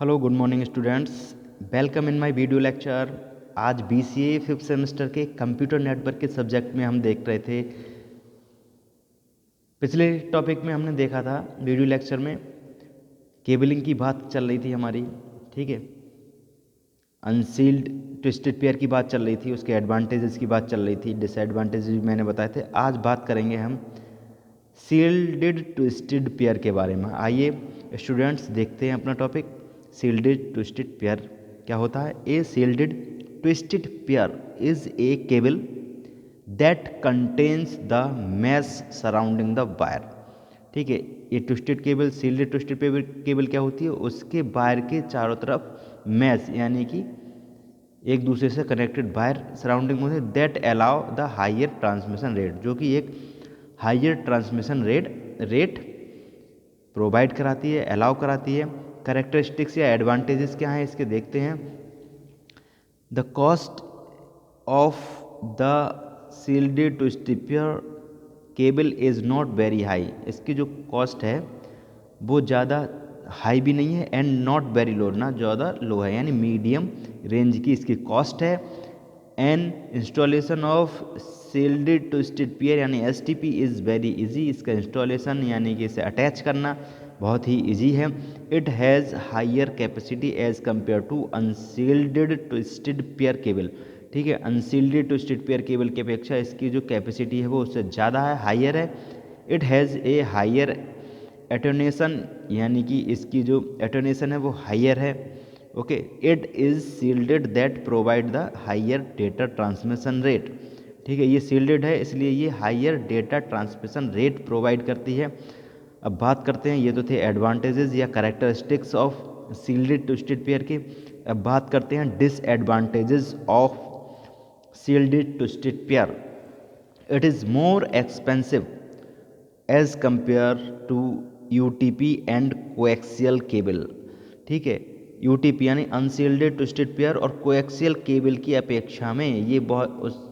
Hello good morning students, welcome in my video lecture. आज BCA fifth semester के computer network के subject में हम देख रहे थे। पिछले टॉपिक में हमने देखा था वीडियो लेक्चर में केबलिंग की बात चल रही थी हमारी, ठीक है। अनसील्ड ट्विस्टेड पेयर की बात चल रही थी, उसके एडवांटेजेस की बात चल रही थी, डिसएडवांटेजेस भी मैंने बताए थे। आज बात करेंगे हम सील्डेड ट्विस्टेड पेयर के बारे में। आइए स्टूडेंट्स देखते हैं अपना टॉपिक। सील्डेड ट्विस्टेड पेयर क्या होता है? A shielded twisted pair is a cable that contains the mesh surrounding the wire. ठीक है, ये twisted cable, shielded twisted cable क्या होती है? उसके वायर के चारों तरफ मैश यानी कि एक दूसरे से कनेक्टेड वायर सराउंडिंग होते हैं, that allow the higher transmission rate, जो कि एक हायर ट्रांसमिशन रेट प्रोवाइड कराती है, अलाउ कराती है। कैरेक्टरिस्टिक्स या एडवांटेजेस क्या हैं इसके देखते हैं। The cost of the shielded twisted pair cable is not very high. इसकी जो कॉस्ट है वो ज़्यादा हाई भी नहीं है एंड नॉट वेरी लो, ना ज़्यादा लो है, यानी मीडियम रेंज की इसकी कॉस्ट है। And installation of shielded twisted pair यानी एसटीपी इज़ वेरी इजी। इसका इंस्टॉलेशन यानी कि इसे अटैच करना बहुत ही इजी है। It has higher capacity as compare to unshielded twisted pair cable. ठीक है, अनसील्डेड ट्विस्टेड पेयर केबल की अपेक्षा इसकी जो कैपेसिटी है वो उससे ज़्यादा है, हायर है। It has a higher attenuation यानी कि इसकी जो एटोनेशन है वो हायर है। Okay, it is shielded that provide the higher data transmission rate. ठीक है, ये सील्डेड है इसलिए ये higher data transmission rate provide करती है। अब बात करते हैं, ये तो थे एडवांटेजेस या characteristics of shielded twisted pair के। अब बात करते हैं disadvantages of shielded twisted pair. It is more expensive as compare to UTP and coaxial cable. ठीक है, यूटीपी यानी अनसील्डेड ट्विस्टेड पेयर और कोएक्सियल केबल की अपेक्षा में ये बहुत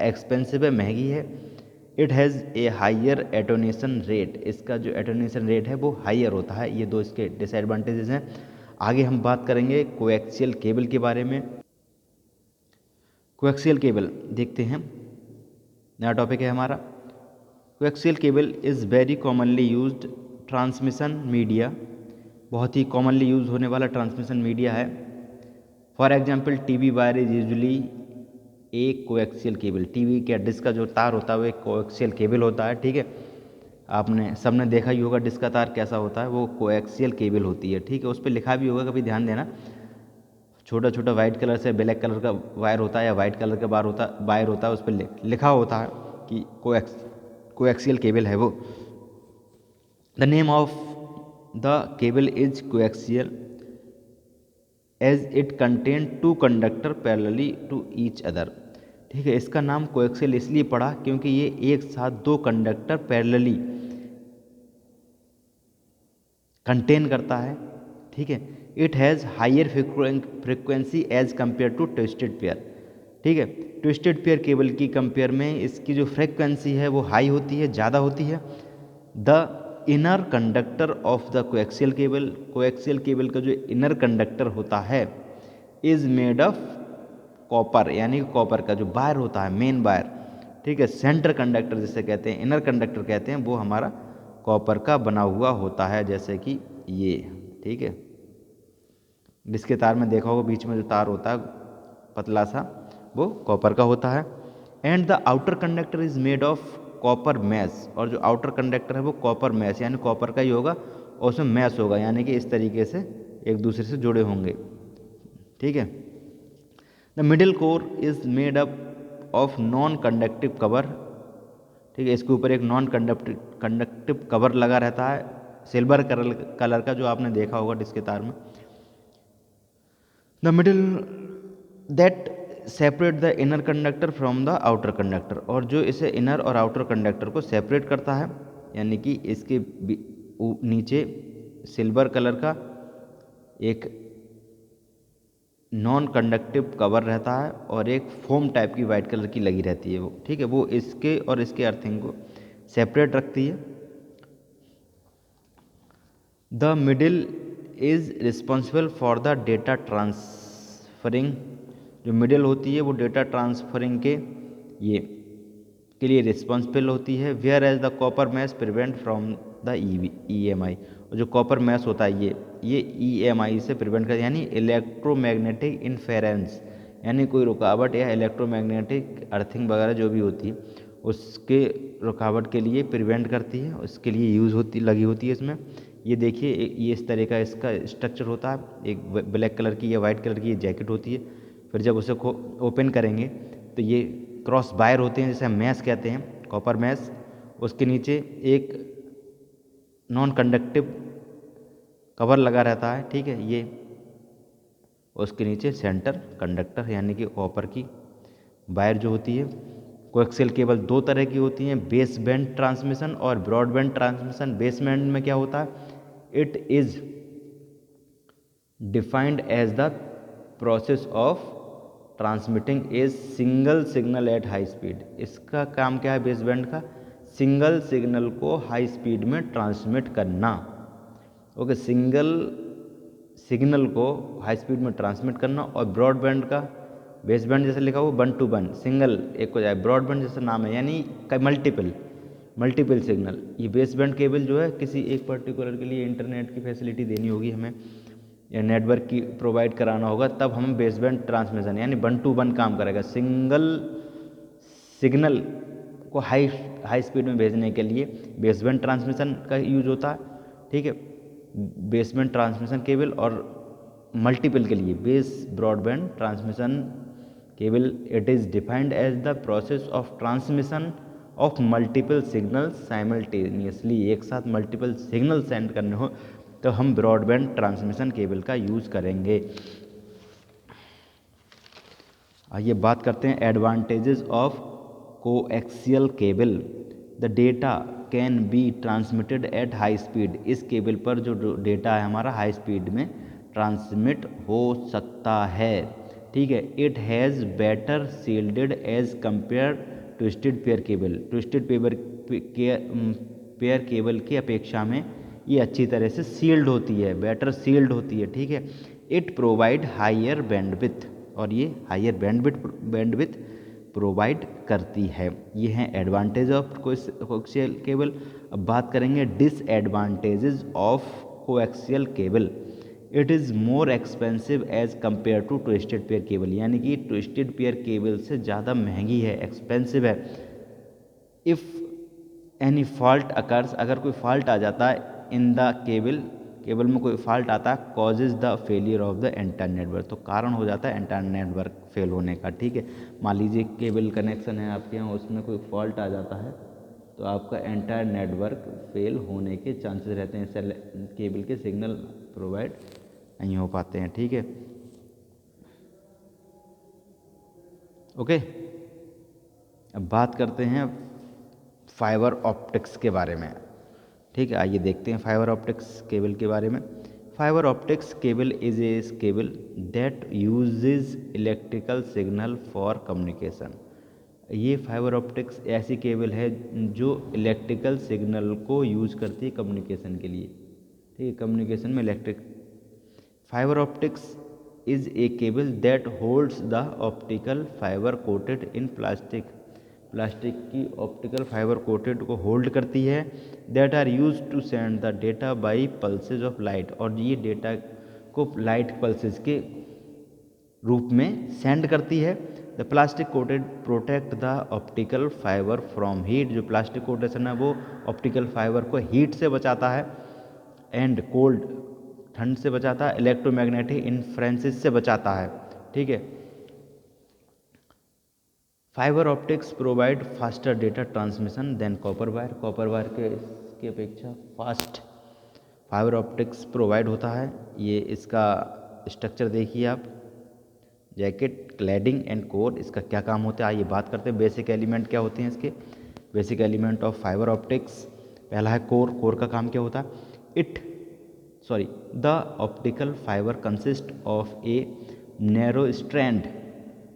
एक्सपेंसिव है, महंगी है। It has a higher attenuation rate, इसका जो एटोनेशन रेट है वो हायर होता है। ये दो इसके डिसएडवांटेजेस हैं। आगे हम बात करेंगे कोएक्सियल केबल के बारे में। कोएक्सियल केबल देखते हैं, नया टॉपिक है हमारा। Coaxial cable is very commonly used transmission media, बहुत ही कॉमनली यूज़ होने वाला ट्रांसमिशन मीडिया है। For example TV wire is usually A coaxial cable. TV के डिस्क का जो तार होता है वो एक कोएक्सियल केबल होता है। ठीक है, आपने सबने देखा ही होगा डिस्क का तार कैसा होता है, वो कोएक्सियल केबल होती है। ठीक है, उस पर लिखा भी होगा, कभी ध्यान देना। छोटा छोटा वाइट कलर से ब्लैक कलर का वायर होता है या वाइट कलर का वायर होता है, उस पर लिखा होता है कि कोएक्सियल केबल है वो। The name of the cable is coaxial as it contain two conductor parallelly to each other. ठीक है, इसका नाम कोएक्सियल इसलिए पड़ा क्योंकि ये एक साथ दो कंडक्टर पैरेलली कंटेन करता है। ठीक है, it has higher frequency as compare to twisted pair. ठीक है, ट्विस्टेड पेयर केबल की कंपेयर में इसकी जो फ्रिक्वेंसी है वो हाई होती है, ज़्यादा होती है। The inner conductor of the coaxial cable, coaxial cable का जो इनर कंडक्टर होता है इज़ मेड ऑफ कॉपर, यानी कॉपर का जो वायर होता है, मेन वायर। ठीक है, सेंटर कंडक्टर जिसे कहते हैं, इनर कंडक्टर कहते हैं, वो हमारा कॉपर का बना हुआ होता है, जैसे कि ये। ठीक है, जिसके तार में देखा होगा बीच में जो तार होता है पतला सा, वो कॉपर का होता है। And the outer conductor is made of copper mesh, और जो आउटर कंडक्टर है वो कॉपर मैश यानी कॉपर का ही होगा और उसमें मैश होगा, यानी कि इस तरीके से एक दूसरे से जुड़े होंगे। ठीक है, the middle core is made up of non conductive cover. ठीक है, इसके ऊपर एक नॉन कंडक्टिव कवर लगा रहता है, सिल्वर कलर का, जो आपने देखा होगा डिस्क के तार में। The middle that separate the inner conductor from the outer conductor, और जो इसे इनर और आउटर कंडक्टर को सेपरेट करता है, यानी कि इसके नीचे सिल्वर कलर का एक नॉन कंडक्टिव कवर रहता है और एक फोम टाइप की वाइट कलर की लगी रहती है वो। ठीक है, वो इसके और इसके अर्थिंग को सेपरेट रखती है। The middle is responsible for the data transferring, जो मिडिल होती है वो डेटा ट्रांसफरिंग ये के लिए रिस्पॉन्सिबल होती है। Whereas the copper mesh prevent from the EMI, और जो कॉपर मैश होता है ये EMI से प्रिवेंट कर, यानी इलेक्ट्रोमैग्नेटिक इंफेरेंस, यानी कोई रुकावट या इलेक्ट्रोमैग्नेटिक अर्थिंग वगैरह जो भी होती है उसके रुकावट के लिए प्रिवेंट करती है, उसके लिए लगी होती है इसमें। ये देखिए ये इस तरह का इसका स्ट्रक्चर होता है, एक ब्लैक कलर की या वाइट कलर की ये जैकेट होती है। फिर जब उसे ओपन करेंगे तो ये क्रॉस वायर होते हैं, जिसे हम मैश कहते हैं, कॉपर मैश। उसके नीचे एक नॉन कंडक्टिव कवर लगा रहता है, ठीक है ये। उसके नीचे सेंटर कंडक्टर, यानी कि कॉपर की वायर जो होती है। कोएक्सियल केबल दो तरह की होती हैं, बेस बैंड ट्रांसमिशन और ब्रॉडबैंड ट्रांसमिशन। बेस बैंड में क्या होता है, it is defined as the process of transmitting a single signal at high speed. इसका काम क्या है बेस बैंड का, सिंगल सिग्नल को हाई स्पीड में ट्रांसमिट करना। ओके, सिंगल सिग्नल को हाई स्पीड में ट्रांसमिट करना। और ब्रॉडबैंड का, बेस बैंड जैसे लिखा हुआ 1 to 1 सिंगल एक हो जाए, ब्रॉडबैंड जैसा नाम है, यानी मल्टीपल सिग्नल। ये बेस बैंड केबल जो है किसी एक पर्टिकुलर के लिए इंटरनेट की फैसिलिटी देनी होगी हमें, या नेटवर्क की प्रोवाइड कराना होगा, तब हम बेस बैंड ट्रांसमिशन यानी 1 to 1 काम करेगा। सिंगल सिग्नल को हाई स्पीड में भेजने के लिए बेस बैंड ट्रांसमिशन का यूज होता है, ठीक है, बेस बैंड ट्रांसमिशन केबल। और मल्टीपल के लिए base broadband transmission cable, it is defined as the process of transmission of multiple signal simultaneously. एक साथ मल्टीपल सिग्नल सेंड करने हो तो हम ब्रॉडबैंड ट्रांसमिशन केबल का यूज़ करेंगे। आइए बात करते हैं advantages of coaxial cable. The data can be transmitted eight high speed. इस केबल पर जो डेटा है हमारा हाई स्पीड में ट्रांसमिट हो सकता है, ठीक है। It has better shielded as compare twisted pair cable. Twisted pair cable की अपेक्षा में ये अच्छी तरह से सील्ड होती है, बेटर सील्ड होती है, ठीक है। इट प्रोवाइड हायर बैंडविड्थ, और ये हायर बैंडविड्थ प्रोवाइड करती है। ये हैं एडवांटेज ऑफ कोएक्सियल केबल। अब बात करेंगे disadvantages of coaxial cable. It is more expensive as compare to twisted pair cable, यानी कि ट्विस्टेड पेयर केबल से ज़्यादा महंगी है, एक्सपेंसिव है। इफ़ एनी फॉल्ट अकर्स, अगर कोई फॉल्ट आ जाता है इन द केबल में कोई फॉल्ट आता है, causes the failure of the entire network, तो कारण हो जाता है एंटायर नेटवर्क फेल होने का, ठीक है। मान लीजिए केबल कनेक्शन है आपके यहाँ, उसमें कोई फॉल्ट आ जाता है तो आपका एंटायर नेटवर्क फेल होने के चांसेस रहते हैं, केबल के सिग्नल प्रोवाइड नहीं हो पाते हैं, ठीक है। ओके, अब बात करते हैं फाइबर ऑप्टिक्स के बारे में, ठीक है। आइए देखते हैं फाइबर ऑप्टिक्स केबल के बारे में। Fibre optics cable is a cable that usage electrical signal for communication. ये फाइबर ऑप्टिक्स ऐसी केबल है जो इलेक्ट्रिकल सिग्नल को यूज़ करती है कम्युनिकेशन के लिए, ठीक है, कम्युनिकेशन में electric. Fibre optics is a cable that holds the optical fibre coated in plastic. Plastic की ऑप्टिकल फाइबर कोटेड को होल्ड करती है। That are use to send the data by pulses of light, और ये data को light pulses के रूप में सेंड करती है। The plastic coated protect the optical fibre from heat. जो प्लास्टिक कोटेशन है वो ऑप्टिकल फाइबर को हीट से बचाता है, एंड कोल्ड ठंड से बचाता है, इलेक्ट्रोमैग्नेटिक इंफ्लुएंसेस से बचाता है, ठीक है। Fibre optics provide faster data transmission than copper wire. Copper wire के अपेक्षा फास्ट फाइबर ऑप्टिक्स प्रोवाइड होता है। ये इसका स्ट्रक्चर देखिए आप, जैकेट, क्लैडिंग एंड कोर, इसका क्या काम होता है आइए बात करते हैं। बेसिक एलिमेंट क्या होते हैं इसके, basic element of fibre optics. पहला है कोर। कोर का काम क्या होता है, the optical fibre consist of a narrow strand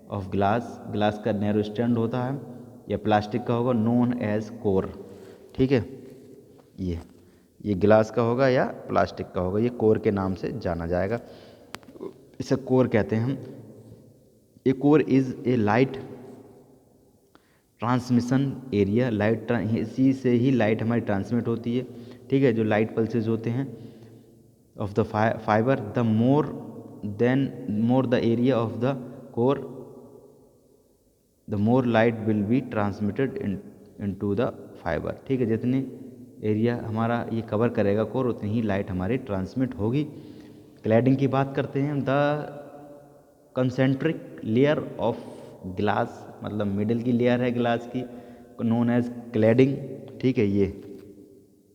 of glass का नैरो स्ट्रैंड होता है, या प्लास्टिक का होगा, नोन एज कोर, ठीक है। ये ये ग्लास का होगा या प्लास्टिक का होगा, ये कोर के नाम से जाना जाएगा, इसे कोर कहते हैं हम। A core is a light transmission area, इसी से ही लाइट हमारी ट्रांसमिट होती है, ठीक है, जो लाइट पल्सेस होते हैं of the fibre, the more the area of the core the more light will be transmitted into the fibre, ठीक है, जितने एरिया हमारा ये कवर करेगा कोर उतनी ही लाइट हमारी ट्रांसमिट होगी। क्लैडिंग की बात करते हैं, the concentric layer of glass, मतलब मिडिल की लेयर है ग्लास की, नोन एज क्लैडिंग, ठीक है, ये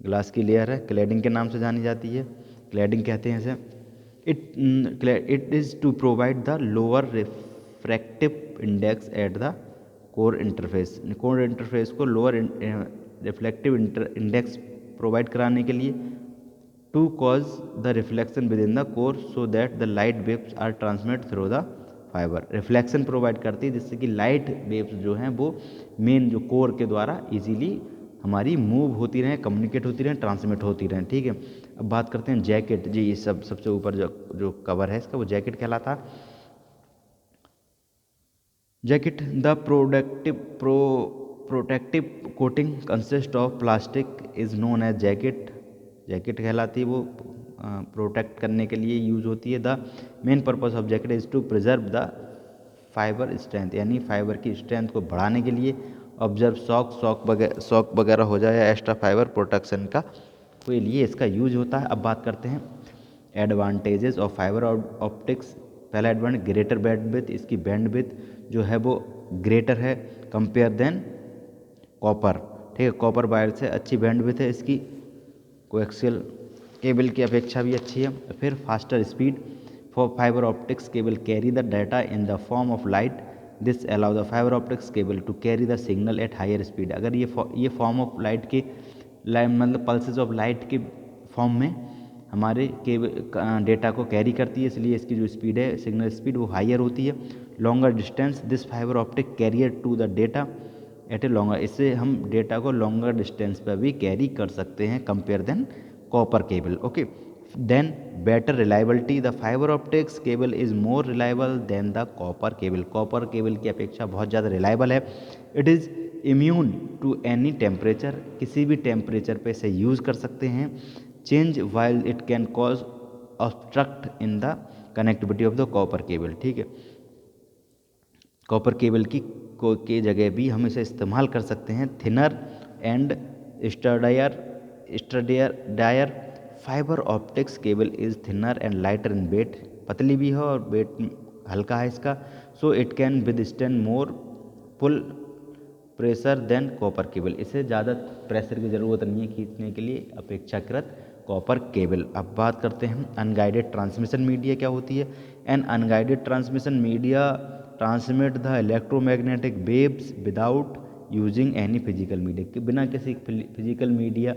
ग्लास की लेयर है, क्लैडिंग के नाम से जानी जाती है, क्लैडिंग कहते हैं इसे। It is to provide the lower refractive index at the core interface, core interface को लोअर रिफ्लेक्टिव इंडेक्स प्रोवाइड कराने के लिए, to cause the reflection within the core so that the light waves are transmit through the fibre, reflection provide करती है जिससे कि light waves जो हैं वो मेन जो कोर के द्वारा इजीली हमारी मूव होती रहें, कम्युनिकेट होती रहें, ट्रांसमिट होती रहें, ठीक है। अब बात करते हैं जैकेट, जी ये सबसे ऊपर जो कवर है इसका वो जैकेट कहलाता। Jacket the protective coating consist of plastic is known as jacket, jacket कहलाती है, वो प्रोटेक्ट करने के लिए यूज होती है। The main purpose of jacket is to preserve the fibre strength, यानी फाइबर की स्ट्रेंथ को बढ़ाने के लिए, ऑब्जर्व शॉक वगैरह हो जाए या एक्स्ट्रा फाइबर प्रोटेक्शन का के लिए इसका यूज होता है। अब बात करते हैं एडवांटेजेस ऑफ फाइबर ऑप्टिक्स। पहला एडवांटेज ग्रेटर बैंडविड्थ, इसकी बैंडविड्थ जो है वो ग्रेटर है कंपेयर देन कॉपर, ठीक है, कॉपर वायर से अच्छी बैंडविड्थ है इसकी, कोएक्सियल केबल की अपेक्षा भी अच्छी है। फिर faster speed, for fibre optics cable carry the data in the form of light, this allow the fibre optics cable to carry the signal at higher speed. अगर ये फॉर्म ऑफ लाइट के मतलब पल्सेस ऑफ लाइट के form में हमारे cable data को carry करती है, इसलिए इसकी जो स्पीड है सिग्नल स्पीड वो हायर होती है। Longer distance, this fibre optic carrier to the data at a longer, इससे हम डेटा को लॉन्गर डिस्टेंस पर भी कैरी कर सकते हैं compare than copper cable, okay. Then better reliability, the fibre optics cable is more reliable than the copper cable, copper cable की अपेक्षा बहुत ज़्यादा रिलायबल है। It is immune to any temperature, किसी भी टेम्परेचर पे इसे यूज़ कर सकते हैं। Change while it can cause obstruct in the connectivity of the copper cable, ठीक है, कॉपर केबल के जगह भी हम इसे इस्तेमाल कर सकते हैं। Thinner and sturdier fibre optics cable is thinner and lighter in weight, पतली भी है और वेट हल्का है इसका। So it can withstand more pull pressure than copper cable, इसे ज़्यादा प्रेशर की ज़रूरत नहीं है खींचने के लिए अपेक्षाकृत कॉपर केबल। अब बात करते हैं अनगाइडेड ट्रांसमिशन मीडिया क्या होती है। An unguided transmission media transmit the electromagnetic waves without using any physical media, कि बिना किसी फिजिकल मीडिया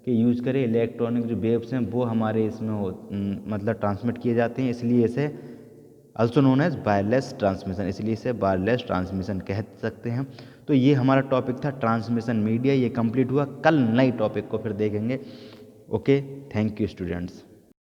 के यूज करे इलेक्ट्रॉनिक जो वेव्स हैं वो हमारे इसमें मतलब ट्रांसमिट किए जाते हैं, इसलिए इसे also known as wireless transmission, इसलिए इसे वायरलेस ट्रांसमिशन कह सकते हैं। तो ये हमारा टॉपिक था ट्रांसमिशन मीडिया, ये कंप्लीट हुआ। कल नई टॉपिक को फिर देखेंगे। Okay, thank you students.